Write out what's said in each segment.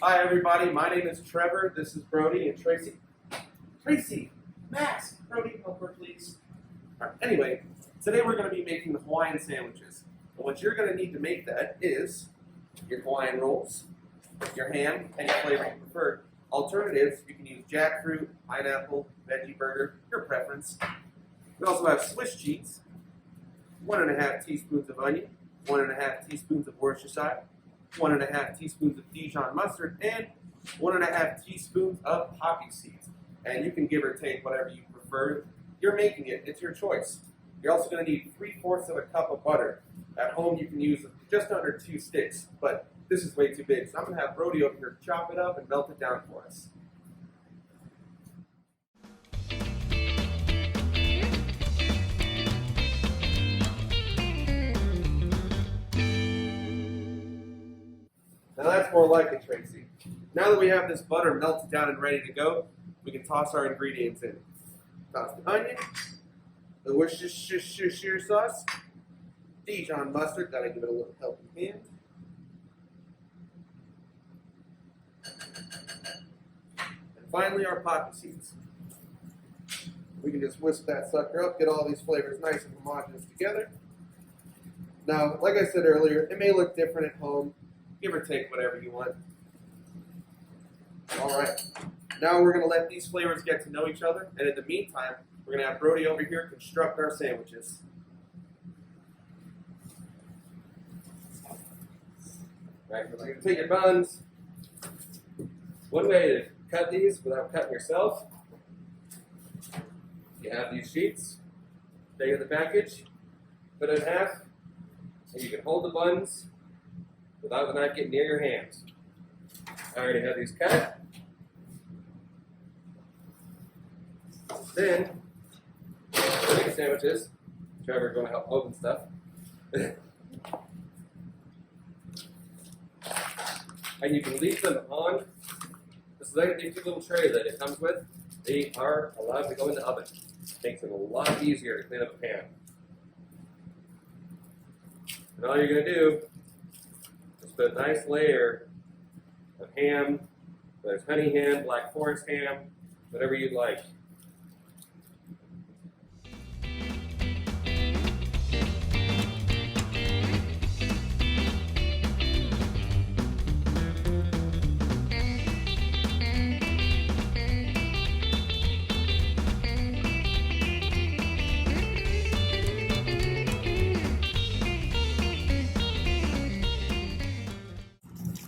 Hi everybody, my name is Trevor, this is Brody and Tracy. Tracy, Max, Brody, help her please. Alright, anyway, today we're going to be making the Hawaiian sandwiches. And what you're going to need to make that is your Hawaiian Rolls, your ham, any flavor you prefer. Alternatives, you can use jackfruit, pineapple, veggie burger, your preference. We also have Swiss cheese, 1½ teaspoons of onion, 1½ teaspoons of Worcestershire, 1½ teaspoons of Dijon Mustard, and 1½ teaspoons of poppy seeds. And you can give or take whatever you prefer. You're making it, it's your choice. You're also going to need 3/4 of a cup of butter. At home you can use just under 2 sticks, but this is way too big. So I'm going to have Brody over here chop it up and melt it down for us. Now that's more like it, Tracy. Now that we have this butter melted down and ready to go, we can toss our ingredients in. Toss the onion, the Worcestershire sauce, Dijon mustard, gotta give it a little helping hand. And finally our poppy seeds. We can just whisk that sucker up, get all these flavors nice and homogeneous together. Now, like I said earlier, it may look different at home. Give or take whatever you want. Alright, now we're going to let these flavors get to know each other, and in the meantime, we're going to have Brody over here construct our sandwiches. Alright, so you're going to take your buns. One way to cut these without cutting yourself, you have these sheets, take in the package, put it in half, and you can hold the buns without the knife getting near your hands. I already have these cut. Then, make sandwiches. Trevor's going to help open stuff. And you can leave them on this little tray that it comes with. They are allowed to go in the oven. Makes it a lot easier to clean up a pan. And all you're going to do, put a nice layer of ham, whether it's honey ham, black forest ham, whatever you'd like.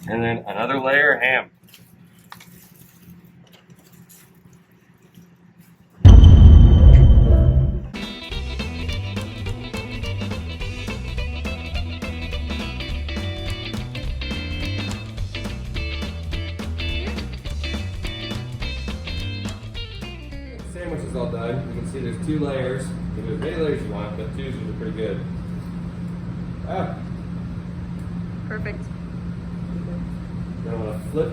And then another layer of ham. The sandwich is all done. You can see there's 2 layers. You can do as many layers you want, but 2 is usually pretty good. Perfect. Now I'm going to flip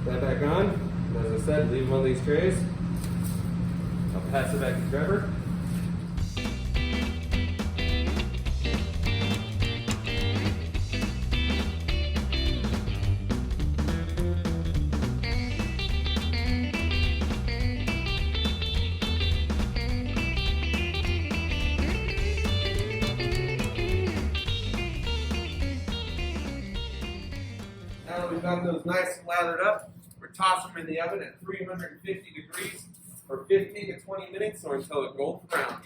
that back on. And as I said, leave one of these trays. I'll pass it back to Trevor. Now that we've got those nice lathered up, we're tossing them in the oven at 350 degrees for 15 to 20 minutes or until a golden brown.